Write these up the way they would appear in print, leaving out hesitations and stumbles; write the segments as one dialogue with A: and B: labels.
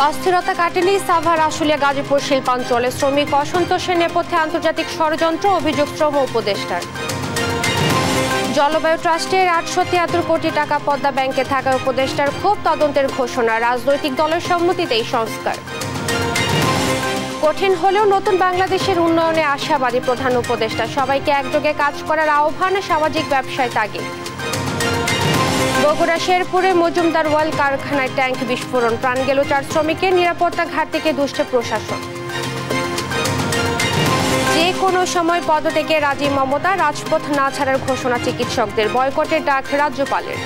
A: অস্থিরতা কাটেনি সাভার আশুলিয়া গাজীপুর শিল্পাঞ্চলে শ্রমিক অসন্তোষের নেপথ্যে আন্তর্জাতিক ষড়যন্ত্র অভিযোগ শ্রম উপদেষ্টার। জলবায়ু ট্রাস্টের 873 কোটি টাকা পদ্মা ব্যাংকে থাকা উপদেষ্টার ক্ষোভ তদন্তের ঘোষণা, রাজনৈতিক দলের সম্মতিতেই সংস্কার। কঠিন হলেও নতুন বাংলাদেশের উন্নয়নে আশাবাদী প্রধান উপদেষ্টা, সবাইকে একযোগে কাজ করার আহ্বান, সামাজিক ব্যবসায় তাগিদ। বগুড়া শেরপুরে মজুমদার ওয়াল কারখানায় ট্যাঙ্ক বিস্ফোরণ, প্রাণ গেল 4 শ্রমিকের, নিরাপত্তা ঘাটতিকে দুষছে প্রশাসন। যে কোনো সময় পদত্যাগে রাজি মমতা, রাজপথ না ছাড়ার ঘোষণা চিকিৎসকদের, বয়কটের ডাক রাজ্যপালের।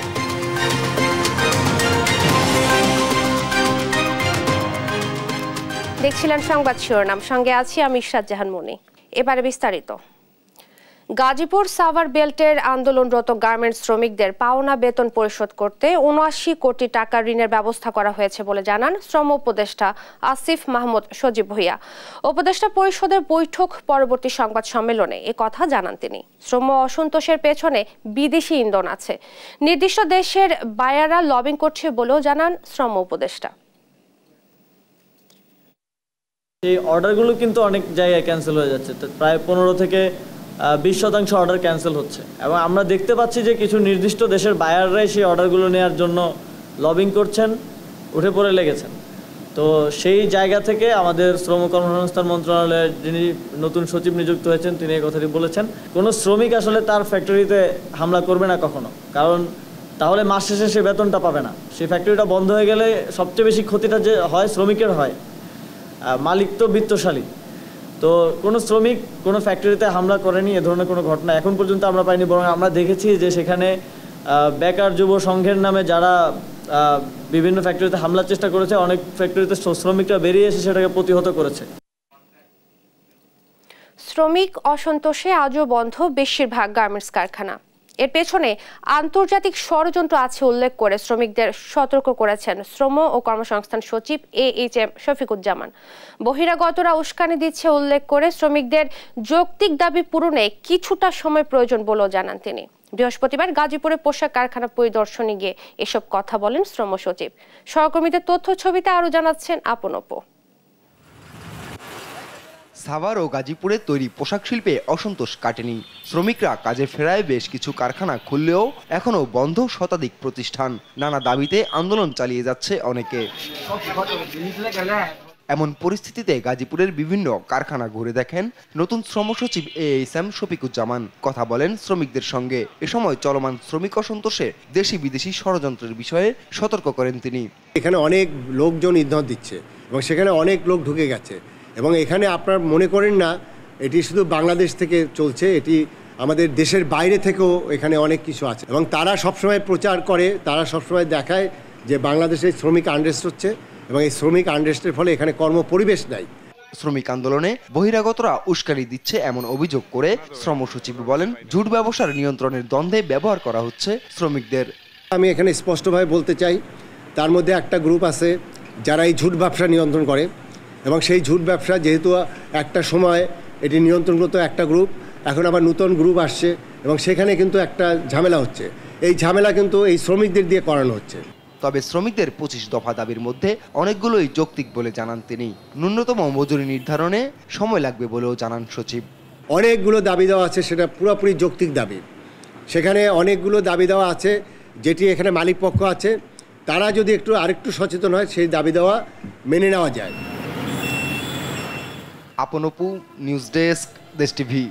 A: দেখছিলেন সংবাদ শিরোনাম, সঙ্গে আছি আমি ইশরাত জাহান মনি। এবারে বিস্তারিত। গাজীপুর সাভার বেল্টের আন্দোলনরত গার্মেন্টস শ্রমিকদের পাওনা বেতন পরিশোধ করতে ৭৯ কোটি টাকা ঋণের ব্যবস্থা করা হয়েছে বলে জানান শ্রম উপদেষ্টা আসিফ মাহমুদ সজীব ভুঁইয়া। উপদেষ্টা পরিষদের বৈঠক পরবর্তী সংবাদ সম্মেলনে এ কথা জানান তিনি। শ্রম অসন্তোষের পেছনে বিদেশি ইন্ধন আছে, নির্দিষ্ট দেশের বায়াররা লবিং করছে বলেও জানান শ্রম উপদেষ্টা।
B: এই অর্ডারগুলো কিন্তু অনেক জায়গায় ক্যান্সেল হয়ে যাচ্ছে, প্রায় 15 থেকে 20% অর্ডার ক্যান্সেল হচ্ছে, এবং আমরা দেখতে পাচ্ছি যে কিছু নির্দিষ্ট দেশের বায়াররাই সেই অর্ডারগুলো নেওয়ার জন্য লবিং করছেন, উঠে পড়ে লেগেছেন। তো সেই জায়গা থেকে আমাদের শ্রম কর্মসংস্থান মন্ত্রণালয়ের যিনি নতুন সচিব নিযুক্ত হয়েছেন তিনি এই কথাটি বলেছেন, কোনো শ্রমিক আসলে তার ফ্যাক্টরিতে হামলা করবে না কখনো, কারণ তাহলে মাস শেষে সে বেতনটা পাবে না। সেই ফ্যাক্টরিটা বন্ধ হয়ে গেলে সবচেয়ে বেশি ক্ষতিটা যে হয় শ্রমিকের হয়, মালিক তো বিত্তশালী। তো কোনো শ্রমিক কোনো ফ্যাক্টরিতে হামলা করেনি, এ ধরনের কোনো ঘটনা এখন পর্যন্ত আমরা পাইনি, বরং আমরা দেখেছি যে সেখানে বেকার যুব সংঘের নামে যারা বিভিন্ন ফ্যাক্টরিতে হামলার চেষ্টা করেছে, অনেক ফ্যাক্টরিতে শ্রমিকরা বেরিয়ে এসে সেটাকে প্রতিহত করেছে।
A: শ্রমিক অসন্তোষে আজও বন্ধ বেশিরভাগ গার্মেন্টস কারখানা। এর পেছনে আন্তর্জাতিক ষড়যন্ত্র আছে উল্লেখ করে শ্রমিকদের সতর্ক করেছেন শ্রম ও কর্মসংস্থান সচিব AHM শফিকুজ্জামান। বহিরাগতরা উস্কানি দিচ্ছে উল্লেখ করে শ্রমিকদের যৌক্তিক দাবি পূরণে কিছুটা সময় প্রয়োজন বলেও জানান তিনি। বৃহস্পতিবার গাজীপুরে পোশাক কারখানা পরিদর্শনে গিয়ে এসব কথা বলেন শ্রম সচিব। সহকর্মীদের তথ্য ছবিতে আরো জানাচ্ছেন আপন অপু।
C: সাভার ও গাজীপুরে তৈরি পোশাক শিল্পে অসন্তোষ কাটেনি। শ্রমিকরা কাজে ফেরায় বেশ কিছু কারখানা খুললেও এখনও বন্ধ শতাধিক প্রতিষ্ঠান। নানা দাবিতে আন্দোলন চালিয়ে যাচ্ছে অনেকে। এমন পরিস্থিতিতে গাজীপুরের বিভিন্ন কারখানা ঘুরে দেখেন নতুন শ্রম সচিব AHM শফিকুজ্জামান। কথা বলেন শ্রমিকদের সঙ্গে। এ সময় চলমান শ্রমিক অসন্তোষে দেশি বিদেশি ষড়যন্ত্রের বিষয়ে সতর্ক করেন তিনি।
D: এখানে অনেক লোকজন ইন্ধন দিচ্ছে এবং সেখানে অনেক লোক ঢুকে গেছে, এবং এখানে আপনার মনে করেন না এটি শুধু বাংলাদেশ থেকে চলছে, এটি আমাদের দেশের বাইরে থেকেও এখানে অনেক কিছু আছে, এবং তারা সবসময় প্রচার করে, তারা সবসময় দেখায় যে বাংলাদেশে শ্রমিক আনরেস্ট হচ্ছে, এবং এই শ্রমিক আনরেস্টের ফলে এখানে কর্ম পরিবেশ নাই।
C: শ্রমিক আন্দোলনে বহিরাগতরা উস্কানি দিচ্ছে এমন অভিযোগ করে শ্রম সচিব বলেন, ঝুট ব্যবসার নিয়ন্ত্রণের দ্বন্দ্বে ব্যবহার করা হচ্ছে শ্রমিকদের।
D: আমি এখানে স্পষ্টভাবে বলতে চাই, তার মধ্যে একটা গ্রুপ আছে যারা এই ঝুট ব্যবসা নিয়ন্ত্রণ করে, এবং সেই ঝুট ব্যবসা যেহেতু একটা সময় এটি নিয়ন্ত্রণ করতো একটা গ্রুপ, এখন আবার নতুন গ্রুপ আসছে, এবং সেখানে কিন্তু একটা ঝামেলা হচ্ছে। এই ঝামেলা কিন্তু এই শ্রমিকদের দিয়ে করানো হচ্ছে।
C: তবে শ্রমিকদের 25 দফা দাবির মধ্যে অনেকগুলোই যৌক্তিক বলে জানান তিনি। ন্যূনতম মজুরি নির্ধারণে সময় লাগবে বলেও জানান সচিব।
D: অনেকগুলো দাবি দেওয়া আছে, সেটা পুরোপুরি যৌক্তিক দাবি। সেখানে অনেকগুলো দাবি দেওয়া আছে যেটি এখানে মালিক পক্ষ আছে, তারা যদি আরেকটু সচেতন হয় সেই দাবি দেওয়া মেনে নেওয়া যায়।
C: আপন অপু, নিউজ ডেস্ক, দেশ টিভি।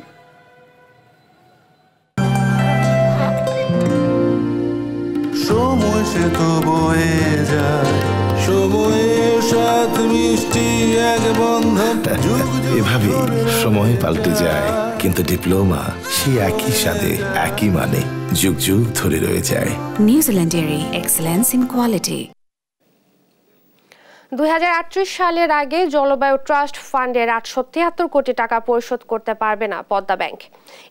E: সময় সে তো বয়ে যায়, সময়ের সাথে মিষ্টি এক বন্ধন।
F: এভাবে সময় পাল্টে যায়, কিন্তু ডিপ্লোমা সে একই সাথে একই মানে যুগ যুগ ধরে রয়ে যায়।
G: নিউজিল্যান্ডের এক্সেলেন্স ইন কোয়ালিটি।
A: 2038 সালের আগে জলবায়ু ট্রাস্ট ফান্ডের 873 কোটি টাকা পরিশোধ করতে পারবে না পদ্মা ব্যাংক।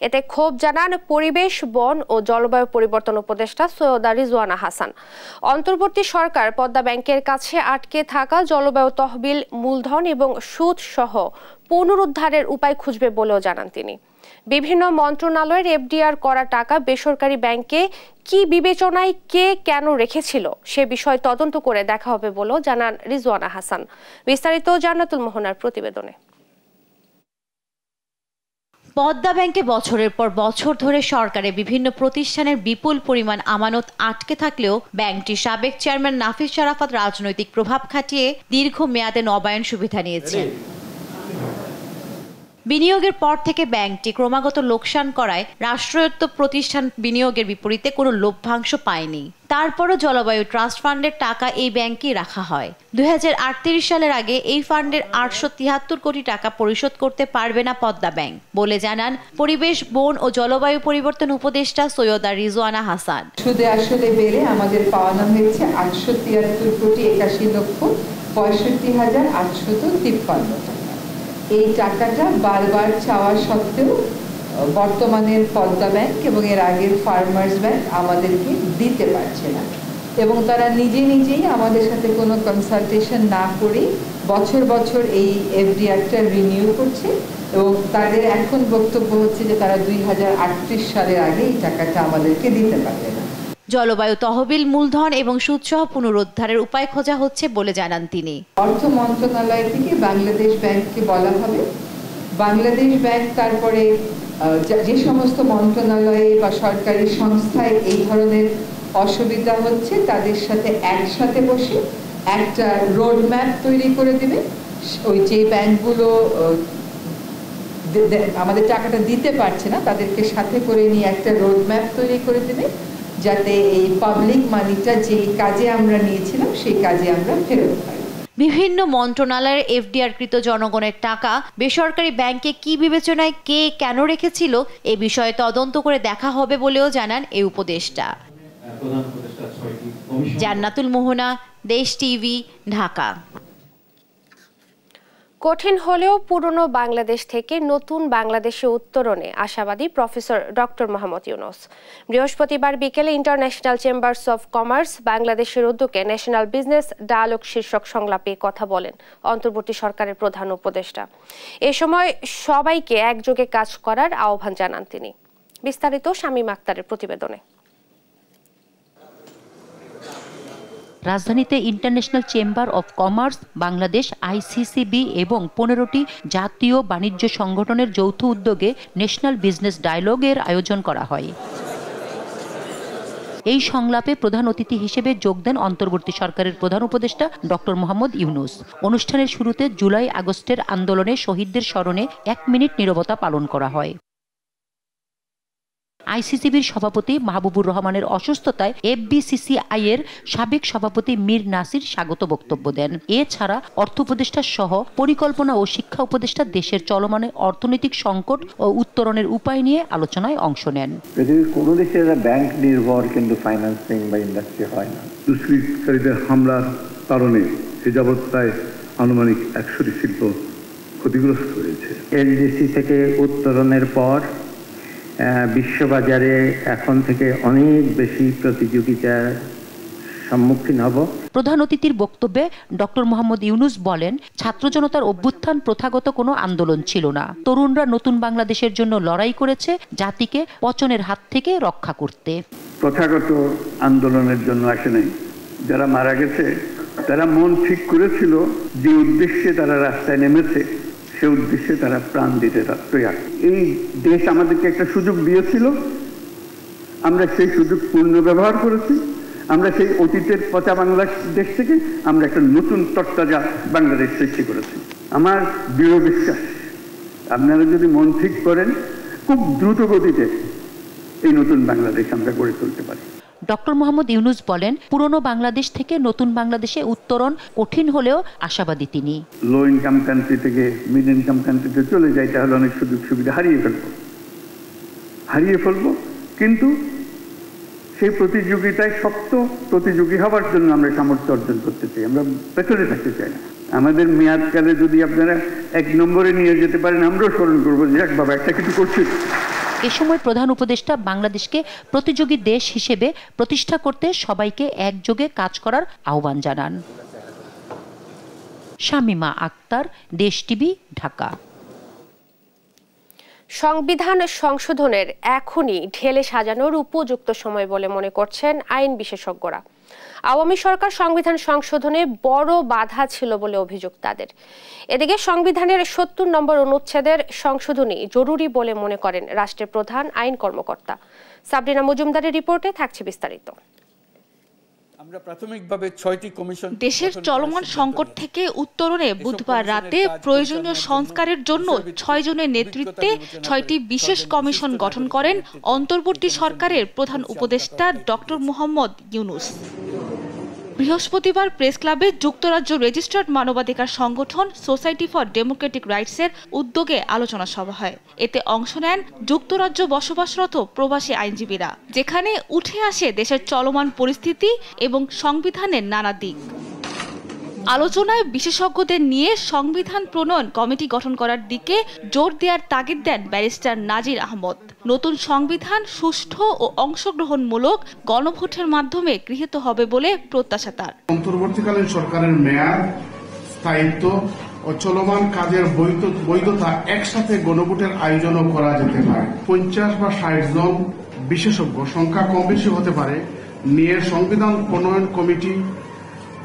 A: এতে ক্ষোভ জানান পরিবেশ, বন ও জলবায়ু পরিবর্তন উপদেষ্টা সৈয়দা রিজওয়ানা হাসান। অন্তর্বর্তী সরকার পদ্মা ব্যাংকের কাছে আটকে থাকা জলবায়ু তহবিল, মূলধন এবং সুদ সহ পুনরুদ্ধারের উপায় খুঁজবে বলেও জানান তিনি। বিভিন্ন মন্ত্রণালয়ের এফডিআর করা টাকা বেসরকারি ব্যাংকে কি বিবেচনায় কে কেন রেখেছিল সে বিষয়ে তদন্ত করে দেখা হবে বলেও জানান রিজওয়ানা হাসান। বিস্তারিত জান্নাতুল মোহনার প্রতিবেদনে।
H: পদ্মা ব্যাংকে বছরের পর বছর ধরে সরকারের বিভিন্ন প্রতিষ্ঠানের বিপুল পরিমাণ আমানত আটকে থাকলেও ব্যাংকটির সাবেক চেয়ারম্যান নাফিস শারাফাত রাজনৈতিক প্রভাব খাটিয়ে দীর্ঘমেয়াদে নবায়ন সুবিধা নিয়েছেন। বিনিয়োগের পর থেকে ব্যাংকটি ক্রমাগত লোকসান করায় রাষ্ট্রায়ত্ত প্রতিষ্ঠান বিনিয়োগের বিপরীতে কোনো লভ্যাংশ পায়নি। তারপরও জলবায়ু ট্রাস্ট ফান্ডের টাকা এই ব্যাংকেই রাখা হয়। 2038 সালের আগে এই ফান্ডের 873 কোটি টাকা পরিশোধ করতে পারবে না পদ্মা ব্যাংক বলে জানান পরিবেশ, বন ও জলবায়ু পরিবর্তন উপদেষ্টা সৈয়দা রিজওয়ানা হাসান।
I: সুদে আসলে বেড়ে আমাদের পাওনা হয়েছে 873 কোটি 81 লক্ষ 65,853 টাকা। এই টাকাটা বারবার চাওয়া সত্ত্বেও বর্তমানের পদ্মা ব্যাংক এবং এর আগের ফার্মার্স ব্যাংক আমাদেরকে দিতে পারছে না, এবং তারা নিজেই আমাদের সাথে কোনো কনসালটেশন না করে বছর বছর এই এফডিআরটা রিনিউ করছে, এবং তাদের এখন বক্তব্য হচ্ছে যে তারা 2038 সালের আগে এই টাকাটা আমাদেরকে দিতে পারবে না।
H: জলবায়ু তহবিল, মূলধন এবং সুদসহ পুনরুদ্ধারের উপায় খোঁজা হচ্ছে বলে জানান তিনি।
I: অর্থ মন্ত্রণালয় থেকে বাংলাদেশ ব্যাংককে বলা হবে, বাংলাদেশ ব্যাংক তারপরে যে সমস্ত মন্ত্রণালয়ে বা সরকারি সংস্থায় এই ধরনের অসুবিধা হচ্ছে তাদের সাথে একসাথে বসে একটা রোড ম্যাপ তৈরি করে দেবে। ওই যে ব্যাংকগুলো আমাদের টাকাটা দিতে পারছে না তাদেরকে সাথে করে নিয়ে একটা রোড ম্যাপ তৈরি করে দেবে, যাতে এই পাবলিক মানিটা যে কাজে আমরা নিয়েছিলাম সেই কাজে আমরা ফেরত পাই।
H: বিভিন্ন মন্ত্রণালয়ের এফডিআর কৃত জনগণের টাকা বেসরকারি ব্যাংকে কি বিবেচনায় কে কেন রেখেছিল এ বিষয়ে তদন্ত করে দেখা হবে বলেও জানান এই উপদেষ্টা। জান্নাতুল মোহনা, দেশ টিভি, ঢাকা।
A: কঠিন হলেও পুরনো বাংলাদেশ থেকে নতুন বাংলাদেশে উত্তরণে আশাবাদী প্রফেসর ডক্টর মোহাম্মদ ইউনূস। বৃহস্পতিবার বিকেলে ইন্টারন্যাশনাল চেম্বার্স অব কমার্স বাংলাদেশের উদ্যোগে ন্যাশনাল বিজনেস ডায়ালগ শীর্ষক সংলাপে কথা বলেন অন্তর্বর্তী সরকারের প্রধান উপদেষ্টা। এ সময় সবাইকে একযোগে কাজ করার আহ্বান জানান তিনি। বিস্তারিত শামীম আক্তারের প্রতিবেদনে।
J: রাজধানীতে international chamber of commerce Bangladesh, ICCB এবং 15টি জাতীয় বাণিজ্য সংগঠনের যৌথ উদ্যোগে ন্যাশনাল বিজনেস ডায়ালগের আয়োজন করা হয়। এই সংলাপে প্রধান অতিথি হিসেবে যোগ দেন অন্তর্বর্তী সরকারের প্রধান উপদেষ্টা ডক্টর মোহাম্মদ ইউনূস। অনুষ্ঠানের শুরুতে জুলাই আগস্টের আন্দোলনে শহীদদের স্মরণে 1 মিনিট নীরবতা পালন করা হয়। আইসিসিবির সভাপতি মাহবুবুর রহমানের অসুস্থতায় এফবিসিসিআই এর সাবেক সভাপতি মীর নাসির স্বাগত বক্তব্য দেন। এছাড়া অর্থ উপদেষ্টা সহ পরিকল্পনা ও শিক্ষা উপদেষ্টা দেশের চলমান অর্থনৈতিক সংকট ও উত্তরণের উপায় নিয়ে আলোচনায় অংশ নেন।
K: পৃথিবীর কোনো দেশের ব্যাংক নির্ভর কিন্তু ফাইন্যান্সিং বা ইন্ডাস্ট্রি হয় না। দুষ্কৃতকারীদের হামলার কারণে এ যাবৎ প্রায় আনুমানিক 100টি শিল্প ক্ষতিগ্রস্ত হয়েছে। এলডিসি থেকে উত্তরণের পর বিশ্ববাজারে এখন থেকে অনেক বেশি প্রতিযোগিতার সম্মুখীন হব।
J: প্রধান অতিথির বক্তব্যে ডক্টর মোহাম্মদ ইউনূস বলেন, ছাত্র জনতার অভ্যুত্থান প্রথাগত কোনো আন্দোলন ছিল না। তরুণরা নতুন বাংলাদেশের জন্য লড়াই করেছে জাতিকে পচনের হাত থেকে রক্ষা করতে।
K: প্রথাগত আন্দোলনের জন্য আসে নাই। যারা মারা গেছে তারা মন ঠিক করেছিল যে উদ্দেশ্যে তারা রাস্তায় নেমেছে সে উদ্দেশ্যে তারা প্রাণ দিতে তৈরি। এই দেশ আমাদেরকে একটা সুযোগ দিয়েছিল, আমরা সেই সুযোগ পূর্ণ ব্যবহার করেছি। আমরা সেই অতীতের পচা বাংলাদেশ থেকে আমরা একটা নতুন তরতাজা বাংলাদেশ সৃষ্টি করেছি। আমার দৃঢ় বিশ্বাস আপনারা যদি মন ঠিক করেন খুব দ্রুত গতিতে এই নতুন বাংলাদেশ আমরা গড়ে তুলতে পারি।
J: ডক্টর মোহাম্মদ ইউনূস বলেন, পুরনো বাংলাদেশ থেকে নতুন বাংলাদেশে উত্তরণ কঠিন হলেও আশাবাদী তিনি।
K: লো ইনকাম কান্ট্রি থেকে মিড ইনকাম কান্ট্রিতে চলে যায়, তাহলে অনেক সুযোগ সুবিধা হারিয়ে ফেলবো। কিন্তু সেই প্রতিযোগিতায় শক্ত প্রতিযোগী হওয়ার জন্য আমরা সামর্থ্য অর্জন করতে চাই, আমরা পেছনে থাকতে চাই না। আমাদের মেয়াদকালে যদি আপনারা 1 নম্বরে নিয়ে যেতে পারেন, আমরাও স্মরণ করবো যে এক বাবা একটা কিছু করছি।
J: এ সময় প্রধান উপদেষ্টা বাংলাদেশকে প্রতিযোগী দেশ হিসেবে প্রতিষ্ঠা করতে সবাইকে একযোগে কাজ করার আহ্বান জানান। শামীমা আক্তার, দেশ টিভি, ঢাকা।
A: সংবিধান সংশোধনের এখনই ঢেলে সাজানোর উপযুক্ত সময় বলে মনে করছেন আইন বিশেষজ্ঞরা। আওয়ামী সরকার সংবিধান সংশোধনে বড় বাধা ছিল বলে অভিযোগ তাদের। এদিকে সংবিধানের ৭০ নম্বর অনুচ্ছেদের সংশোধনী জরুরি বলে মনে করেন রাষ্ট্রের প্রধান আইন কর্মকর্তা। সাবরিনা মজুমদারের রিপোর্টে থাকছে বিস্তারিত।
L: দেশের চলমান সংকট থেকে উত্তরণে বুধবার রাতে প্রয়োজনীয় সংস্কারের জন্য ৬ জনের নেতৃত্বে ৬টি বিশেষ কমিশন গঠন করেন অন্তর্বর্তী সরকারের প্রধান উপদেষ্টা ডক্টর মোহাম্মদ ইউনূস। বৃহস্পতিবার প্রেস ক্লাবে যুক্তরাজ্য রেজিস্টার্ড মানবাধিকার সংগঠন সোসাইটি ফর ডেমোক্রেটিক রাইটসের উদ্যোগে আলোচনা সভা হয়। এতে অংশ নেন যুক্তরাজ্য বসবাসরত প্রবাসী আইনজীবীরা, যেখানে উঠে আসে দেশের চলমান পরিস্থিতি এবং সংবিধানের নানা দিক। আলোচনায় বিশেষজ্ঞদের নিয়ে সংবিধান প্রণয়ন কমিটি গঠন করার দিকে জোর দেওয়ার তাগিদ দেন ব্যারিস্টার নাজির আহমদ। নতুন সংবিধান সুষ্ঠু ও অংশগ্রহণমূলক গণভোটের মাধ্যমে গৃহীত হবে বলে প্রত্যাশা তার।
M: অন্তর্বর্তীকালীন সরকারের মেয়াদ, স্থায়িত্ব ও চলমান কাজের বৈধতা একসাথে গণভোটের আয়োজনও করা যেতে পারে। ৫০ বা ৬০ জন বিশেষজ্ঞ, সংখ্যা কম বেশি হতে পারে, নিয়ে সংবিধান প্রণয়ন কমিটি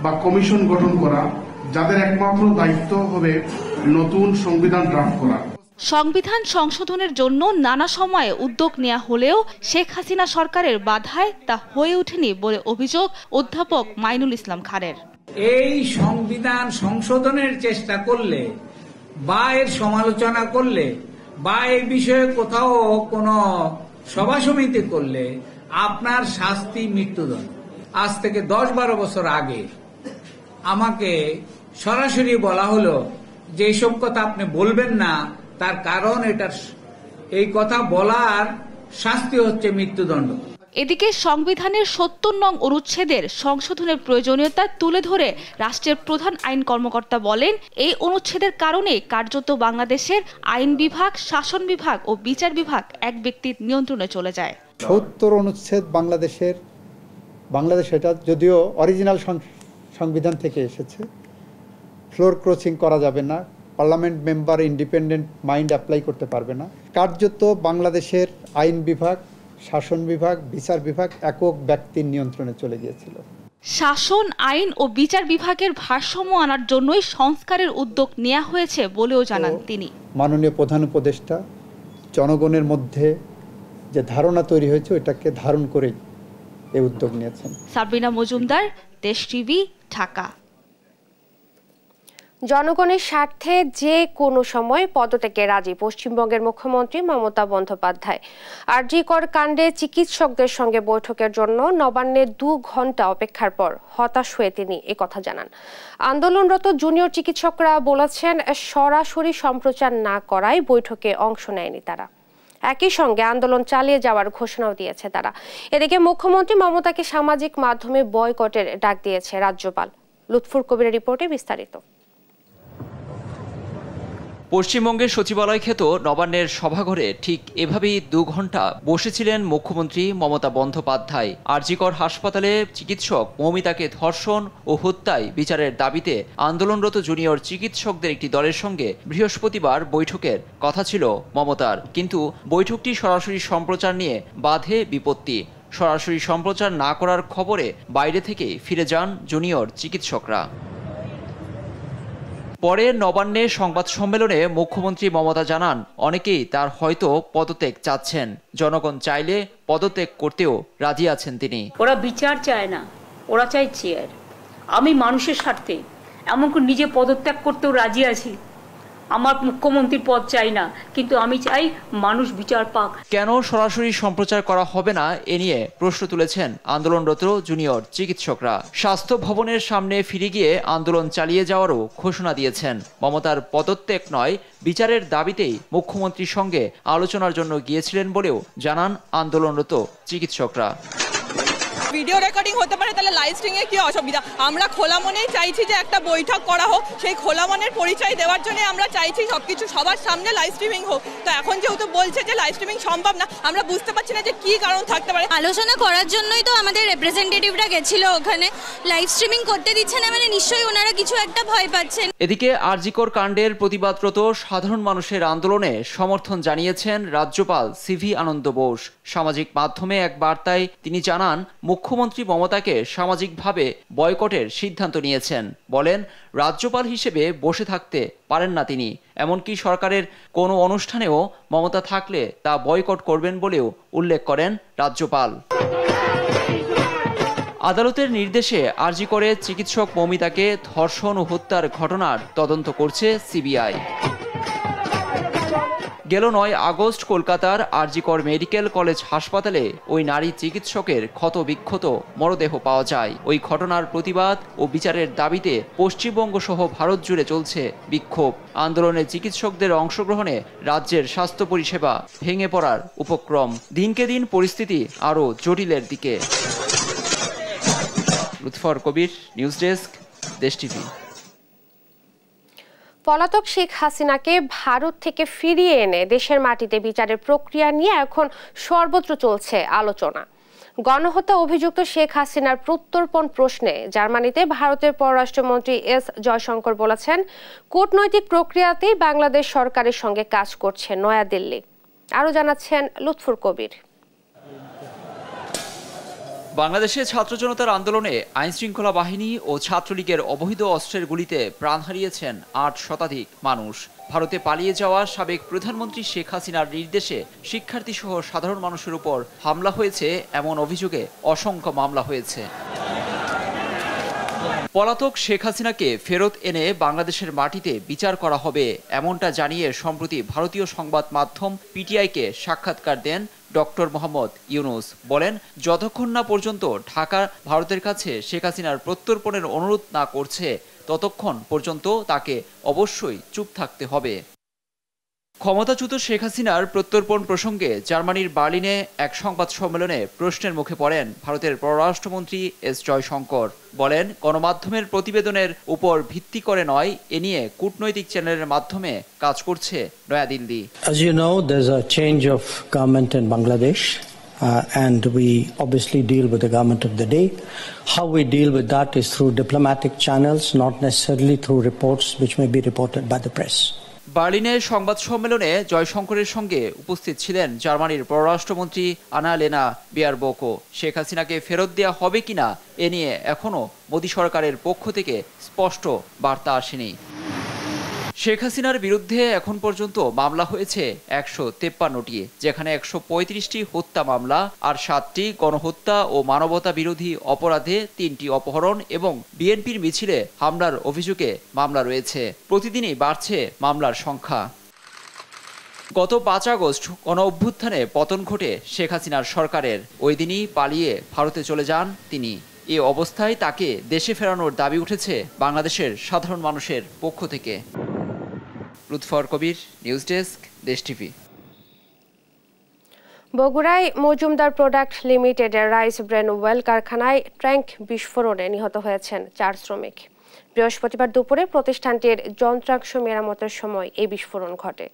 M: বা কমিশন গঠন করা, যাদের একমাত্র দায়িত্ব হবে নতুন সংবিধান ড্রাফট করা।
L: সংবিধান সংশোধনের জন্য নানা সময়ে উদ্যোগ নেওয়া হলেও শেখ হাসিনা সরকারের বাধায় তা হয়ে ওঠেনি বলে অভিযোগ অধ্যাপক মাইনুল ইসলাম খানের।
N: এই সংবিধান সংশোধনের চেষ্টা করলে বা এর সমালোচনা করলে বা এই বিষয়ে কোথাও কোনো সভা সমিতি করলে আপনার শাস্তি মৃত্যুদণ্ড। আজ থেকে ১০-১২ বছর আগে আমাকে সরাসরি বলা হলো যে এইসব কথা আপনি বলবেন না, তার কারণ এই কথা বলার শাস্তি হচ্ছে মৃত্যুদণ্ড।
L: এদিকে সংবিধানের ৭০ নং অনুচ্ছেদের সংশোধনের প্রয়োজনীয়তা তুলে ধরে রাষ্ট্রের প্রধান আইন কর্মকর্তা বলেন, এই অনুচ্ছেদের কারণে কার্যত বাংলাদেশের আইন বিভাগ, শাসন বিভাগ ও বিচার বিভাগ এক ব্যক্তির নিয়ন্ত্রণে চলে যায়।
O: ৭০ অনুচ্ছেদ বাংলাদেশ এটা যদিও অরিজিনাল সংবিধান থেকে এসেছে, ফ্লোর ক্রসিং করা যাবে না, parliament member independent mind apply করতে পারবে না। কার্যত বাংলাদেশের আইন বিভাগ, শাসন বিভাগ, বিচার বিভাগ একক ব্যক্তির নিয়ন্ত্রণে চলে গিয়েছিল।
L: শাসন, আইন ও বিচার বিভাগের ভারসাম্য আনার জন্যই সংস্কারের উদ্যোগ নেওয়া হয়েছে বলেও জানান তিনি।
O: মাননীয় প্রধান উপদেষ্টা জনগণের মধ্যে যে ধারণা তৈরি হয়েছে ওটাকে ধারণ করেই এই উদ্যোগ নিয়েছেন।
L: সাবরিনা মজুমদার, দেশ টিভি, ঢাকা।
A: জনগণের স্বার্থে যে কোনো সময় পদত্যাগে রাজি পশ্চিমবঙ্গের মুখ্যমন্ত্রী মমতা বন্দ্যোপাধ্যায়। আরজিকর কাণ্ডে চিকিৎসকদের সঙ্গে বৈঠকের জন্য নবান্নে ২ ঘন্টা অপেক্ষার পর হতাশ হয়ে তিনি একথা জানান। আন্দোলনরত জুনিয়র চিকিৎসকরা বলেছেন, সরাসরি সম্প্রচার না করায় বৈঠকে অংশ নেয়নি তারা। একই সঙ্গে আন্দোলন চালিয়ে যাওয়ার ঘোষণাও দিয়েছে তারা। এদিকে মুখ্যমন্ত্রী মমতাকে সামাজিক মাধ্যমে বয়কটের ডাক দিয়েছে রাজ্যপাল। লুৎফুর কবিরের রিপোর্টে বিস্তারিত।
P: পশ্চিমবঙ্গের সচিবালয় খ্যাত নবান্নের সভাঘরে ঠিক এভাবেই ২ ঘন্টা বসেছিলেন মুখ্যমন্ত্রী মমতা বন্দ্যোপাধ্যায়। আরজিকর হাসপাতালে চিকিৎসক মৌমিতাকে ধর্ষণ ও হত্যায় বিচারের দাবিতে আন্দোলনরত জুনিয়র চিকিৎসকদের একটি দলের সঙ্গে বৃহস্পতিবার বৈঠকের কথা ছিল মমতার, কিন্তু বৈঠকটি সরাসরি সম্প্রচার নিয়ে বাধে বিপত্তি। সরাসরি সম্প্রচার না করার খবরে বাইরে থেকে ফিরে যান জুনিয়র চিকিৎসকরা। পরে নবান্নে সংবাদ সম্মেলনে মুখ্যমন্ত্রী মমতা জানান, অনেকেই তার হয়তো পদত্যাগ চাচ্ছেন, জনগণ চাইলে পদত্যাগ করতেও রাজি আছেন তিনি।
Q: ওরা বিচার চায় না, ওরা চায় চেয়ার। আমি মানুষের স্বার্থে এমনকি নিজে পদত্যাগ করতেও রাজি আছি। আমার মুখ্যমন্ত্রীর পদ চাই না, কিন্তু আমি চাই মানুষ বিচার পাক।
P: কেন সরাসরি সম্প্রচার করা হবে না এ নিয়ে প্রশ্ন তুলেছেন আন্দোলনরত জুনিয়র চিকিৎসকরা। স্বাস্থ্য ভবনের সামনে ফিরে গিয়ে আন্দোলন চালিয়ে যাওয়ারও ঘোষণা দিয়েছেন। মমতার পদত্যাগ নয়, বিচারের দাবিতেই মুখ্যমন্ত্রীর সঙ্গে আলোচনার জন্য গিয়েছিলেন বলেও জানান আন্দোলনরত চিকিৎসকরা।
R: ভিডিও রেকর্ডিং হতে পারে, তাহলে লাইভ স্ট্রিমিং এ কি অসুবিধা? আমরা খোলা মনেই চাইছি যে একটা বৈঠক করা হোক, সেই খোলা মনের পরিচয় দেওয়ার জন্য আমরা চাইছি সবকিছু সবার সামনে লাইভ স্ট্রিমিং হোক। তো এখন যেহেতু বলছে যে লাইভ স্ট্রিমিং সম্ভব না, আমরা বুঝতে পারছি না যে কি কারণ থাকতে পারে।
S: আলোচনা করার জন্যই তো আমাদের রিপ্রেজেন্টেটিভরা গেছিল ওখানে, লাইভ স্ট্রিমিং করতে দিচ্ছে না মানে নিশ্চয়ই ওনারা কিছু একটা ভয় পাচ্ছেন।
P: এদিকে আরজিকর কাণ্ডের প্রতিবাদরত সাধারণ মানুষের আন্দোলনে সমর্থন জানিয়েছেন রাজ্যপাল সিভি আনন্দ বোস। সামাজিক মাধ্যমে এক বার্তায় তিনি জানান, মুখ্যমন্ত্রী মমতাকে সামাজিকভাবে বয়কটের সিদ্ধান্ত নিয়েছেন। বলেন, রাজ্যপাল হিসেবে বসে থাকতে পারেন না তিনি, এমনকি সরকারের কোনো অনুষ্ঠানেও মমতা থাকলে তা বয়কট করবেন বলেও উল্লেখ করেন রাজ্যপাল। আদালতের নির্দেশে আরজিকরে চিকিৎসক মৌমিতাকে ধর্ষণ ও হত্যার ঘটনার তদন্ত করছে সিবিআই। গেল 9 আগস্ট কলকাতার আরজিকর মেডিকেল কলেজ হাসপাতালে ওই নারী চিকিৎসকের ক্ষতবিক্ষত মরদেহ পাওয়া যায়। ওই ঘটনার প্রতিবাদ ও বিচারের দাবিতে পশ্চিমবঙ্গ সহ ভারত জুড়ে চলছে বিক্ষোভ। আন্দোলনে চিকিৎসকদের অংশগ্রহণে রাজ্যের স্বাস্থ্য পরিষেবা ভেঙে পড়ার উপক্রম। দিনকে দিন পরিস্থিতি আরও জটিলের দিকে। লুৎফর কবির, নিউজ ডেস্ক, দেশ টিভি।
A: পলাতক শেখ হাসিনাকে ভারত থেকে ফিরিয়ে এনে দেশের মাটিতে বিচারের প্রক্রিয়া নিয়ে এখন সর্বত্র চলছে আলোচনা। গণহত্যা অভিযুক্ত শেখ হাসিনার প্রত্যর্পণ প্রশ্নে জার্মানিতে ভারতের পররাষ্ট্রমন্ত্রী এস জয়শঙ্কর বলেছেন, কূটনৈতিক প্রক্রিয়াতেই বাংলাদেশ সরকারের সঙ্গে কাজ করছে নয়াদিল্লি। আরও জানাচ্ছেন লুৎফর কবির।
P: বাংলাদেশে ছাত্র জনতার আন্দোলনে আইনশৃঙ্খলা বাহিনী ও ছাত্রলীগের অবৈধ অস্ত্রের গুলিতে প্রাণ হারিয়েছেন 8 শতাধিক মানুষ। ভারতে পালিয়ে যাওয়া সাবেক প্রধানমন্ত্রী শেখ হাসিনার নির্দেশে শিক্ষার্থী সহ সাধারণ মানুষের উপর হামলা হয়েছে এমন অভিযোগে অসংখ্য মামলা হয়েছে। পলাতক শেখ হাসিনাকে ফেরত এনে বাংলাদেশের মাটিতে বিচার করা হবে, এমনটা জানিয়ে সম্প্রতি ভারতীয় সংবাদ মাধ্যম পিটিআইকে সাক্ষাৎকার দেন ডক্টর মোহাম্মদ ইউনুস। বলেন, যতক্ষণ না পর্যন্ত ঢাকা ভারতের কাছে শেখ হাসিনার প্রত্যর্পণের অনুরোধ না করছে, ততক্ষণ পর্যন্ত তাকে অবশ্যই চুপ থাকতে হবে। ক্ষমতাচ্যুত শেখ হাসিনার প্রত্যর্পণ প্রসঙ্গে জার্মানির বার্লিনে এক সংবাদ সম্মেলনে প্রশ্নের মুখে পড়েন ভারতের পররাষ্ট্রমন্ত্রী এস জয়শঙ্কর। বলেন, গণমাধ্যমের প্রতিবেদনের উপর ভিত্তি করে নয়, এ নিয়ে কূটনৈতিক চ্যানেলের মাধ্যমে কাজ করছে New Delhi.
T: As you know, there's a change of government in Bangladesh. And we obviously deal with the government of the day. How we deal with that is through diplomatic channels, not necessarily through reports which may be reported by the press.
P: বার্লিনের সংবাদ সম্মেলনে জয়শঙ্করের সঙ্গে উপস্থিত ছিলেন জার্মানির পররাষ্ট্রমন্ত্রী আনালেনা বেয়ারবোকো। শেখ হাসিনাকে ফেরত দেওয়া হবে কিনা এ নিয়ে এখনও মোদী সরকারের পক্ষ থেকে স্পষ্ট বার্তা আসেনি। শেখ হাসিনার বিরুদ্ধে এখন পর্যন্ত মামলা হয়েছে 153টি, যেখানে 135টি হত্যা মামলা আর 7টি গণহত্যা ও মানবতা বিরোধী অপরাধে, 3টি অপহরণ এবং বিএনপির মিছিলে হামলার অভিযোগে মামলা রয়েছে। প্রতিদিনই বাড়ছে মামলার সংখ্যা। গত 5 আগস্ট গণ-অভ্যুত্থানে পতন ঘটে শেখ হাসিনার সরকারের। ওই দিনই পালিয়ে ভারতে চলে যান তিনি। এ অবস্থায় তাকে দেশে ফেরানোর দাবি উঠেছে বাংলাদেশের সাধারণ মানুষের পক্ষ থেকে। লুৎফর কবির, নিউজ ডেস্ক, দেশ টিভি।
A: বগুড়ায় মজুমদার প্রোডাক্ট লিমিটেডের রাইস ব্রেন ওয়েল কারখানায় ট্যাঙ্ক বিস্ফোরণে নিহত হয়েছেন 4 শ্রমিক। বৃহস্পতিবার দুপুরে প্রতিষ্ঠানটির যন্ত্রাংশ মেরামতের সময় এই বিস্ফোরণ ঘটে।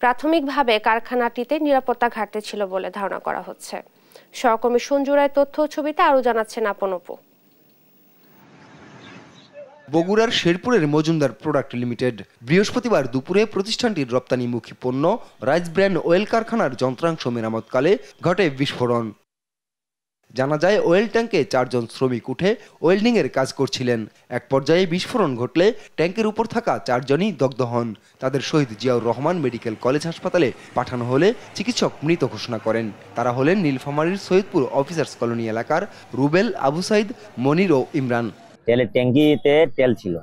A: প্রাথমিকভাবে কারখানাটিতে নিরাপত্তা ঘাটতি ছিল বলে ধারণা করা হচ্ছে। সহকর্মী সঞ্জু রায় তথ্য ও ছবিতে আরও জানাচ্ছেন আপন অপু।
C: বগুড়ার শেরপুরের মজুমদার প্রোডাক্ট লিমিটেড বৃহস্পতিবার দুপুরে প্রতিষ্ঠানটির রপ্তানিমুখী পণ্য রাইস ব্র্যান্ড ওয়েল কারখানার যন্ত্রাংশ মেরামতকালে ঘটে বিস্ফোরণ। জানা যায়, ওয়েল ট্যাঙ্কে 4 জন শ্রমিক উঠে ওয়েল্ডিং এর কাজ করছিলেন। এক পর্যায়ে বিস্ফোরণ ঘটলে ট্যাঙ্কের উপর থাকা 4 জনই দগ্ধ হন। তাদের শহীদ জিয়াউর রহমান মেডিকেল কলেজ হাসপাতালে পাঠানো হলে চিকিৎসক মৃত ঘোষণা করেন। তারা হলেন নীলফামারীর সৈয়দপুর অফিসার্স কলোনি এলাকার রুবেল, আবু সাইদ, মনির ও ইমরান।
U: তেলের ট্যাঙ্কিতে তেল ছিল,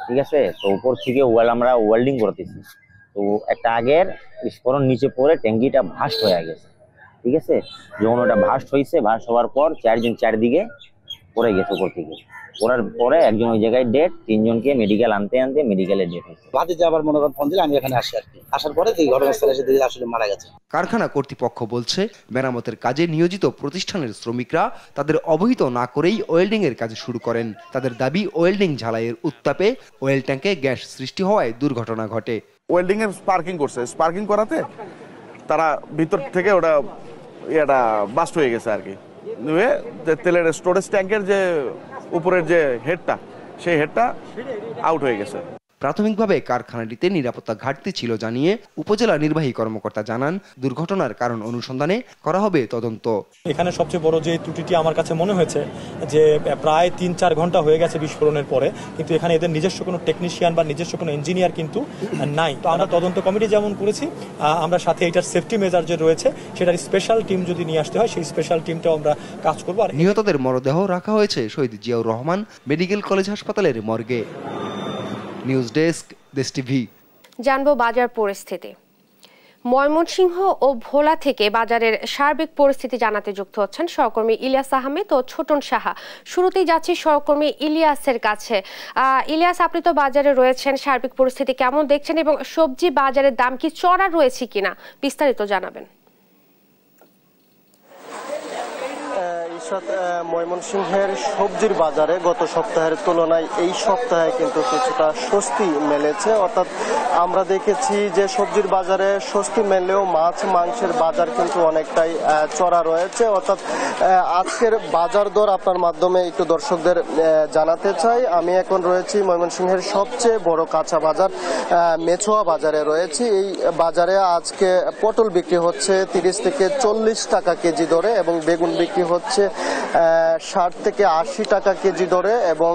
U: ঠিক আছে, তো উপর থেকে আমরা ওয়েল্ডিং করতেছি, তো একটা আগের বিস্ফোরণ নিচে পড়ে ট্যাঙ্কিটা ভাস্ট হয়ে গেছে, ঠিক আছে। যখন ওটা ভাস্ট হয়েছে, ভাস্ট হওয়ার পর 4 জন চারদিকে পড়ে গেছে উপর থেকে, করার পরে একজন ওই জায়গায় ডেট, 3 জনকে মেডিকেল আনতে মেডিকেলে ডেট হয়েছে।
B: ভাতিজা আবার মনে করেন ফোন দিলে আমি এখানে আসি আর কি, আসার পরে এই ঘটনাস্থলে এসে দেখি আসলে মারা গেছে।
C: কারখানা কর্তৃপক্ষ বলছে মেরামতের কাজে নিয়োজিত প্রতিষ্ঠানের শ্রমিকরা তাদের অবহিত না করেই ওয়েল্ডিং এর কাজ শুরু করেন। তাদের দাবি ওয়েল্ডিং ঝালাইয়ের উত্তাপে ওয়েল ট্যাঙ্কে গ্যাস সৃষ্টি হওয়ায় দুর্ঘটনা ঘটে।
V: ওয়েল্ডিং এর স্পার্কিং করছে, স্পার্কিং করাতে তারা ভিতর থেকে ওটা বাস্ট হয়ে গেছে আর কি, তেলের স্টোরেজ ট্যাঙ্কের যে উপরের যে হেডটা, সেই হেডটা আউট হয়ে গেছে।
C: প্রাথমিকভাবে কারখানাটিতে নিরাপত্তা ঘাটতি ছিল জানিয়ে উপজেলা নির্বাহী কর্মকর্তা জানান, দুর্ঘটনার কারণ অনুসন্ধানে করা হবে তদন্ত।
W: এখানে সবচেয়ে বড় যে ত্রুটিটি আমার কাছে মনে হয়েছে যে প্রায় 3-4 ঘন্টা হয়ে গেছে বিস্ফোরণের পরে, কিন্তু এখানে এদের নিজস্ব কোনো টেকনিশিয়ান বা নিজস্ব কোনো ইঞ্জিনিয়ার কিন্তু নাই। তো আমরা তদন্ত কমিটি যেমন করেছি, আমরা সাথে এটার সেফটি মেজার যে রয়েছে সেটার স্পেশাল টিম যদি নিয়ে আসতে হয় সেই স্পেশাল টিমটাও আমরা কাজ করব। আর
C: নিহতদের মরদেহ রাখা হয়েছে শহীদ জিয়াউর রহমান মেডিকেল কলেজ হাসপাতালের মর্গে। নিউজ ডেস্ক, দেশ টিভি।
A: জানবো বাজার পরিস্থিতি। ময়মনসিংহ ও ভোলা থেকে বাজারের সার্বিক পরিস্থিতি জানাতে যুক্ত হচ্ছেন সহকর্মী ইলিয়াস আহমেদ ও ছোটন সাহা। শুরুতেই যাচ্ছি সহকর্মী ইলিয়াসের কাছে। ইলিয়াস, আপনি তো বাজারে রয়েছেন, সার্বিক পরিস্থিতি কেমন দেখছেন এবং সবজি বাজারের দাম কি চড়া রয়েছে কিনা বিস্তারিত জানাবেন।
X: ময়মনসিংহের সবজির বাজারে গত সপ্তাহের তুলনায় এই সপ্তাহে কিন্তু কিছুটা স্বস্তি মেলেছে। অর্থাৎ আমরা দেখেছি যে সবজির বাজারে স্বস্তি মেললেও মাছ মাংসের বাজার কিন্তু অনেকটাই চড়া রয়েছে। অর্থাৎ আজকের বাজার দর আপনার মাধ্যমে একটু দর্শকদের জানাতে চাই। আমি এখন রয়েছি ময়মনসিংহের সবচেয়ে বড় কাঁচা বাজার মেছোয়া বাজারে রয়েছি। এই বাজারে আজকে পটল বিক্রি হচ্ছে 30 থেকে 40 টাকা কেজি দরে এবং বেগুন বিক্রি হচ্ছে 60 থেকে 80 টাকা কেজি দরে এবং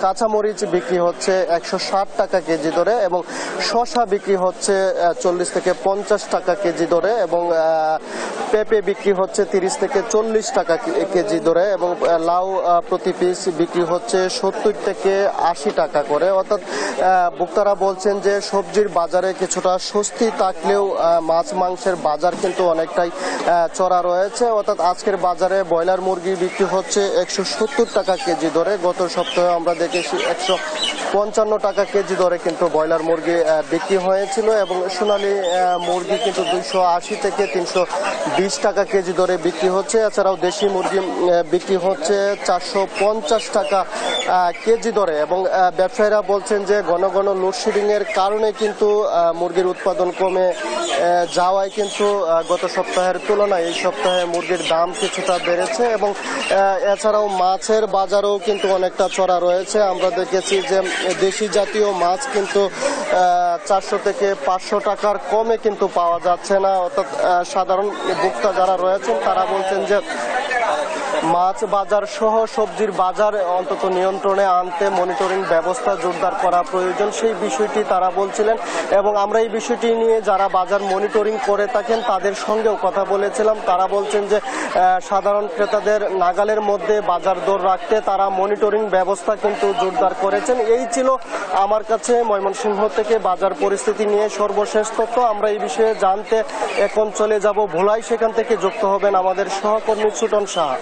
X: কাঁচামরিচ বিক্রি হচ্ছে 160 টাকা কেজি দরে এবং শসা বিক্রি হচ্ছে 40 থেকে 50 টাকা কেজি দরে এবং পেঁপে বিক্রি হচ্ছে 30 থেকে 40 টাকা কেজি দরে এবং লাউ প্রতি পিস বিক্রি হচ্ছে 70 থেকে 80 টাকা করে। অর্থাৎ ভোক্তারা বলছেন যে সবজির বাজারে কিছুটা স্বস্তি থাকলেও মাছ মাংসের বাজার কিন্তু অনেকটাই চড়া রয়েছে। অর্থাৎ আজকের বাজারে ব্রয়লার মুরগি বিক্রি হচ্ছে 170 টাকা কেজি দরে। গত সপ্তাহে আমরা দেখেছি 155 টাকা কেজি দরে কিন্তু ব্রয়লার মুরগি বিক্রি হয়েছিল এবং সোনালী মুরগি কিন্তু 280 থেকে 320 টাকা কেজি দরে বিক্রি হচ্ছে। এছাড়াও দেশি মুরগি বিক্রি হচ্ছে 450 টাকা কেজি দরে এবং ব্যবসায়ীরা বলছেন যে ঘন ঘন লোডশেডিং এর কারণে কিন্তু মুরগির উৎপাদন কমে যাওয়ায় কিন্তু গত সপ্তাহের তুলনায় এই সপ্তাহে মুরগির দাম কিছুটা বেড়েছে এবং এছাড়াও মাছের বাজারও কিন্তু অনেকটা চড়া রয়েছে। আমরা দেখেছি যে দেশি জাতীয় মাছ কিন্তু 400 থেকে 500 টাকার কমে কিন্তু পাওয়া যাচ্ছে না। অর্থাৎ সাধারণ ভোক্তা যারা রয়েছেন তারা বলছেন যে মাছ বাজার সহ সবজির বাজার অন্তত নিয়ন্ত্রণে আনতে মনিটরিং ব্যবস্থা জোরদার করা প্রয়োজন, সেই বিষয়টি তারা বলছিলেন এবং আমরা এই বিষয়টি নিয়ে যারা বাজার মনিটরিং করে থাকেন তাদের সঙ্গেও কথা বলেছিলাম। তারা বলছেন যে সাধারণ ক্রেতাদের নাগালের মধ্যে বাজার দর রাখতে তারা মনিটরিং ব্যবস্থা কিন্তু জোরদার করেছেন। এই ছিল আমার কাছে ময়মনসিংহ থেকে বাজার পরিস্থিতি নিয়ে সর্বশেষ তথ্য। আমরা এই বিষয়ে জানতে এখন চলে যাব ভোলায়, সেখান থেকে যুক্ত হবেন আমাদের সহকর্মী ছোটন সাহা।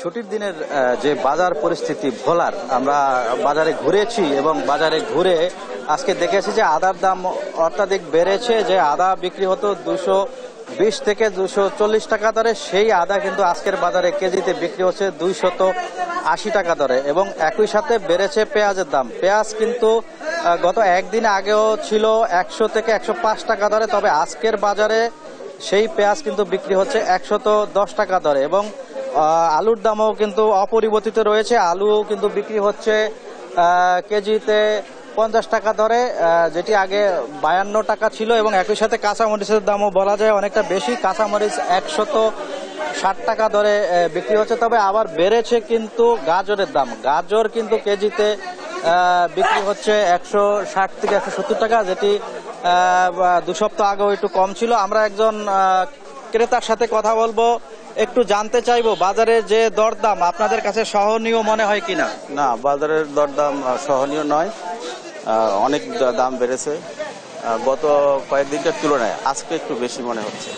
B: ছুটির দিনের যে বাজার পরিস্থিতি ভোলার, আমরা বাজারে ঘুরেছি এবং বাজারে ঘুরে আজকে দেখেছি যে আদার দাম অত্যাধিক বেড়েছে। যে আদা বিক্রি হতো 220 থেকে 240 টাকা দরে, সেই আদা কিন্তু আজকের বাজারে কেজিতে বিক্রি হচ্ছে 280 টাকা দরে এবং একই সাথে বেড়েছে পেঁয়াজের দাম। পেঁয়াজ কিন্তু গত একদিন আগেও ছিল 100 থেকে 105 টাকা দরে, তবে আজকের বাজারে সেই পেঁয়াজ কিন্তু বিক্রি হচ্ছে 110 টাকা দরে এবং আলুর দামও কিন্তু অপরিবর্তিত রয়েছে। আলু কিন্তু বিক্রি হচ্ছে কেজিতে 50 টাকা দরে, যেটি আগে 52 টাকা ছিল এবং একই সাথে কাঁচামরিচের দামও বলা যায় অনেকটা বেশি। কাঁচামরিচ 160 টাকা দরে বিক্রি হচ্ছে। তবে আবার বেড়েছে কিন্তু গাজরের দাম। গাজর কিন্তু কেজিতে বিক্রি হচ্ছে 160 থেকে 170 টাকা, যেটি 2 সপ্তাহ আগেও একটু কম ছিল। আমরা একজন ক্রেতার সাথে কথা বলবো, একটু জানতে চাইবো বাজারের যে দরদাম আপনাদের কাছে সহনীয় মনে হয় কিনা।
Y: না, বাজারের দরদাম সহনীয় নয়, অনেক দাম বেড়েছে। গত কয়েকদিনকার তুলনায় আজকে একটু বেশি মনে হচ্ছে।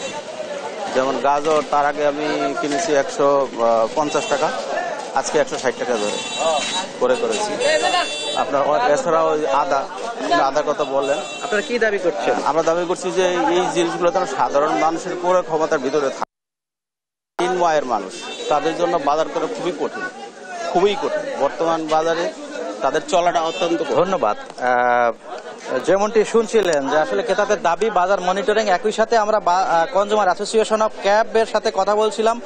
Y: যেমন গাজর তার আগে আমি কিনেছি 150 টাকা, আজকে 160 টাকা ধরে করেছি। আপনার এছাড়াও আদা কথা বললেন,
B: আপনারা কি দাবি করছেন?
Y: আমরা দাবি করছি যে এই জিনিসগুলো যেন সাধারণ মানুষের পুরো ক্ষমতার ভিতরে থাকে। 3 ওয়াইয়ের মানুষ, তাদের জন্য বাজার করা খুবই কঠিন। বর্তমান বাজারে তাদের চলাটা অত্যন্ত।
B: ধন্যবাদ। যেমনটি শুনছিলেন যে আসলে ক্রেতাদের দাবি বাজার মনিটরিং, একই সাথে আমরা কনজিউমার অ্যাসোসিয়েশন অফ ক্যাবের সাথে কথা বলছিলাম।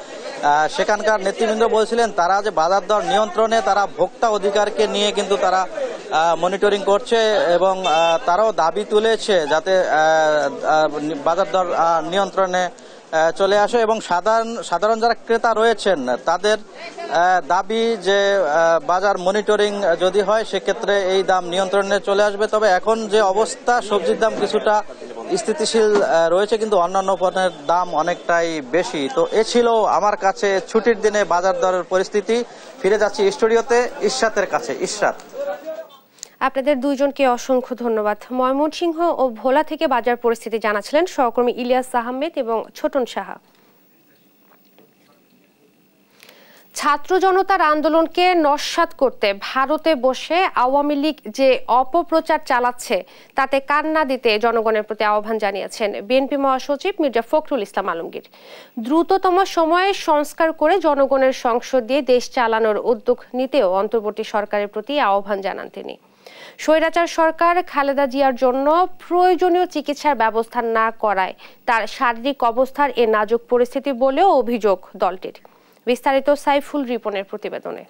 B: সেখানকার নেতৃবৃন্দ বলছিলেন তারা যে বাজার দর নিয়ন্ত্রণে তারা ভোক্তা অধিকারকে নিয়ে কিন্তু তারা মনিটরিং করছে এবং তারাও দাবি তুলেছে যাতে বাজার দর নিয়ন্ত্রণে চলে আসে এবং সাধারণ যারা ক্রেতা রয়েছেন তাদের দাবি যে বাজার মনিটরিং যদি হয় সেক্ষেত্রে এই দাম নিয়ন্ত্রণে চলে আসবে। তবে এখন যে অবস্থা, সবজির দাম কিছুটা স্থিতিশীল রয়েছে কিন্তু অন্যান্য পণ্যের দাম অনেকটাই বেশি। তো এ ছিল আমার কাছে ছুটির দিনে বাজার দরের পরিস্থিতি। ফিরে যাচ্ছি স্টুডিওতে ইশরাতের কাছে। ইশরাত,
A: আপনাদের দুইজনকে অসংখ্য ধন্যবাদ। ময়মনসিংহ ও ভোলা থেকে বাজার পরিস্থিতি জানাচ্ছিলেন সহকর্মী ইলিয়াস আহমেদ এবং ছোটন সাহা। ছাত্র জনতার আন্দোলনকে নস্যাৎ করতে ভারতে বসে আওয়ামী লীগ যে অপপ্রচার চালাচ্ছে তাতে কান না দিতে জনগণের প্রতি আহ্বান জানিয়েছেন বিএনপি মহাসচিব মির্জা ফখরুল ইসলাম আলমগীর। দ্রুততম সময়ে সংস্কার করে জনগণের সংসদ দিয়ে দেশ চালানোর উদ্যোগ নিতেও অন্তর্বর্তী সরকারের প্রতি আহ্বান জানান তিনি। স্বৈরাচার সরকার খালেদা জিয়ার জন্য প্রয়োজনীয় চিকিৎসার ব্যবস্থা না করায় তার শারীরিক অবস্থার এ নাজুক পরিস্থিতি বলেও অভিযোগ দলটির। বিস্তারিত সাইফুল রিপনের প্রতিবেদনে।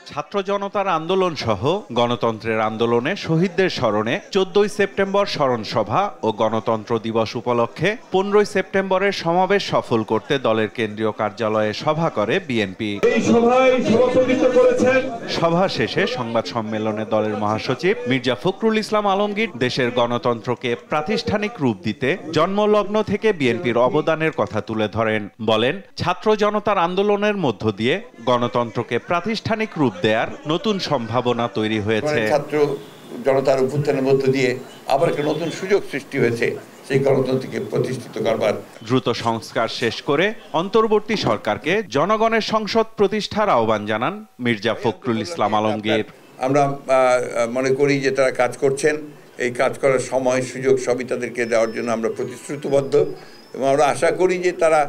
D: ছাত্র জনতার আন্দোলন সহ গণতন্ত্রের আন্দোলনে শহীদদের স্মরণে 14 সেপ্টেম্বর স্মরণ সভা ও গণতন্ত্র দিবস উপলক্ষে 15 সেপ্টেম্বরের সমাবেশ সফল করতে দলের কেন্দ্রীয় কার্যালয়ে সভা করে বিএনপি। সভা শেষে সংবাদ সম্মেলনে দলের মহাসচিব মির্জা ফখরুল ইসলাম আলমগীর দেশের গণতন্ত্রকে প্রাতিষ্ঠানিক রূপ দিতে জন্মলগ্ন থেকে বিএনপির অবদানের কথা তুলে ধরেন। বলেন, ছাত্র জনতার আন্দোলনের মধ্য দিয়ে গণতন্ত্রকে প্রাতিষ্ঠানিক রূপ দেয়ার নতুন সম্ভাবনা তৈরি হয়েছে।
E: ছাত্র জনতার অভ্যুত্থানের মধ্য দিয়ে আবার একটা নতুন সুযোগ সৃষ্টি হয়েছে সেই গণতন্ত্রকে প্রতিষ্ঠিত করবার।
D: দ্রুত সংস্কার শেষ করে অন্তর্বর্তী সরকারকে জনগণের সংসদ প্রতিষ্ঠার আহ্বান জানান মির্জা ফখরুল ইসলাম আলমগীর।
E: আমরা মনে করি যে তারা কাজ করছেন, এই কাজ করার সময় সুযোগ সবই তাদেরকে দেওয়ার জন্য আমরা প্রতিশ্রুতিবদ্ধ এবং আমরা আশা করি যে তারা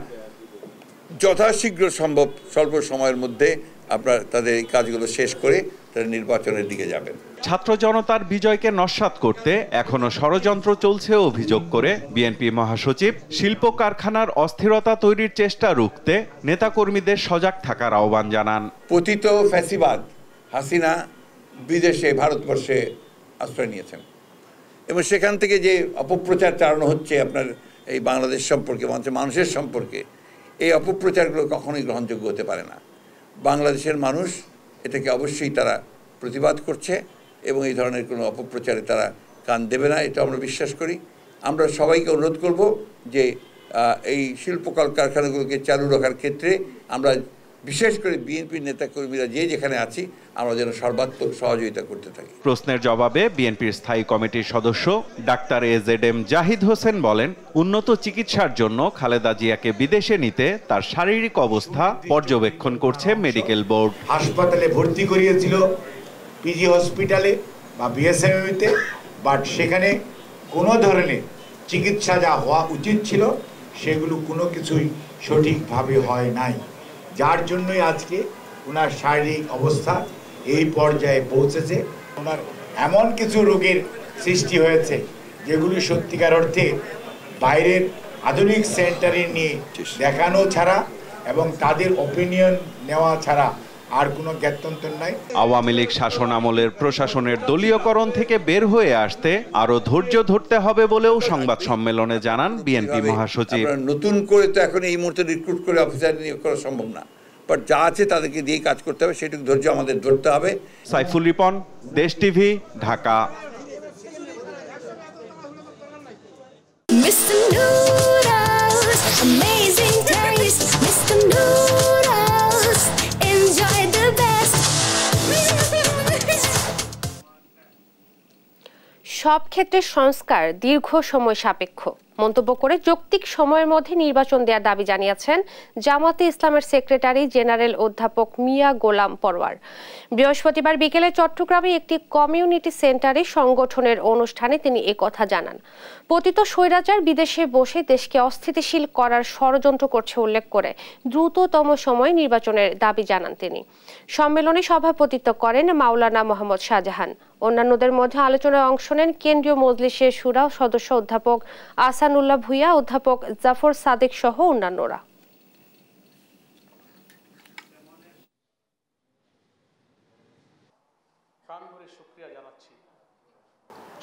E: যথাশীঘ্র সম্ভব স্বল্প সময়ের মধ্যে আপনার তাদের এই কাজগুলো শেষ করে তারা নির্বাচনের দিকে যাবেন।
D: ছাত্র জনতার বিজয়কে নস্যাৎ করতে এখনো ষড়যন্ত্র চলছে অভিযোগ করে বিএনপি মহাসচিব শিল্প কারখানার অস্থিরতা তৈরির চেষ্টা রুখতে নেতাকর্মীদের সজাগ থাকার আহ্বান জানান।
E: পতিত ফ্যাসিবাদ হাসিনা বিদেশে ভারতবর্ষে আশ্রয় নিয়েছেন এবং সেখান থেকে যে অপপ্রচার চালানো হচ্ছে আপনার এই বাংলাদেশ সম্পর্কে, মানুষের সম্পর্কে, এই অপপ্রচারগুলো কখনোই গ্রহণযোগ্য হতে পারে না। বাংলাদেশের মানুষ এটাকে অবশ্যই তারা প্রতিবাদ করছে এবং এই ধরনের কোনো অপপ্রচারে তারা কান দেবে না, এটা আমরা বিশ্বাস করি। আমরা সবাইকে অনুরোধ করব যে এই শিল্প কারখানাগুলোকে চালু রাখার ক্ষেত্রে আমরা বিশেষ করে বিএনপির নেতাকর্মীরা যেখানে আছি আমরা যেন সর্বাত্মক সহযোগিতা করতে থাকি।
D: প্রশ্নের জবাবে বিএনপির স্থায়ী কমিটির সদস্য ডাক্তার AZM জাহিদ হোসেন বলেন, উন্নত চিকিৎসার জন্য খালেদা জিয়াকে বিদেশে নিতে তার শারীরিক অবস্থা পর্যবেক্ষণ করছে মেডিকেল বোর্ড।
F: হাসপাতালে ভর্তি করিয়েছিল, পিজি হসপিটালে বা বিএসএমএতে, বাট সেখানে কোনো ধরনের চিকিৎসা যা হওয়া উচিত ছিল সেগুলো কোনো কিছুই সঠিকভাবে হয় নাই, যার জন্যই আজকে ওনার শারীরিক অবস্থা এই পর্যায়ে পৌঁছেছে। ওনার এমন কিছু রোগের সৃষ্টি হয়েছে যেগুলি সত্যিকার অর্থে বাইরের আধুনিক সেন্টারে নিয়ে দেখানো ছাড়া এবং তাদের ওপিনিয়ন নেওয়া ছাড়া আর কোনো জ্ঞাতন্তর নাই।
D: আওয়ামী লীগ শাসন আমলের প্রশাসনের দলীয়করণ থেকে বের হয়ে আসতে আরো ধৈর্য ধরতে হবে বলেও সংবাদ সম্মেলনে জানান বিএনপি মহাসচিব।
E: নতুন করে তো এখন এই মুহূর্তে রিক্রুট করে অফিসার নিয়োগ করা সম্ভব না, বাট যা আছে তাদেরকে দিয়ে কাজ করতে হবে, সেটুকু ধৈর্য আমাদের ধরতে হবে।
D: সাইফুল রিপন, দেশ টিভি, ঢাকা।
A: সব ক্ষেত্রের সংস্কার দীর্ঘ সময় সাপেক্ষ মন্তব্য করে যৌক্তিক সময়ের মধ্যে নির্বাচন দেওয়ার দাবি জানিয়েছেন জামাতে ইসলামের সেক্রেটারি জেনারেল অধ্যাপক মিয়া গোলাম পরওয়ার। বৃহস্পতিবার বিকেলে চট্টগ্রামে একটি কমিউনিটি সেন্টারে সংগঠনের অনুষ্ঠানে তিনি একথা জানান। পতিত স্বৈরাচার বিদেশে বসে দেশকে অস্থিতিশীল করার ষড়যন্ত্র করছে উল্লেখ করে দ্রুততম সময়ে নির্বাচনের দাবি জানান তিনি। সম্মেলনে সভাপতিত্ব করেন মাওলানা মোহাম্মদ শাহজাহান। অন্যান্যদের মধ্যে আলোচনায় অংশ নেন কেন্দ্রীয় মজলিসের শুরা সদস্য অধ্যাপক আহসানুল্লাহ ভুইয়া, অধ্যাপক জাফর সাদেক সহ অন্যান্যরা।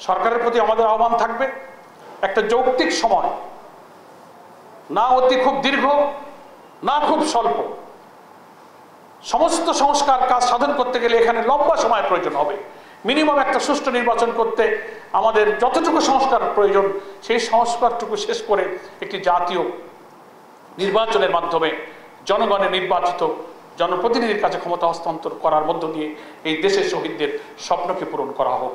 G: সরকারের প্রতি আমাদের আহ্বান থাকবে একটা যৌক্তিক সময়, না অতি খুব দীর্ঘ না খুব স্বল্প। সমস্ত সংস্কার কাজ সাধন করতে গেলে এখানে লম্বা সময় প্রয়োজন হবে। মিনিমাম একটা সুষ্ঠু নির্বাচন করতে আমাদের যতটুকু সংস্কার প্রয়োজন সেই সংস্কারটুকু শেষ করে একটি জাতীয় নির্বাচনের মাধ্যমে জনগণের নির্বাচিত জনপ্রতিনিধির কাছে ক্ষমতা হস্তান্তর করার মধ্য দিয়ে এই দেশের শহীদদের স্বপ্নকে পূরণ করা হোক।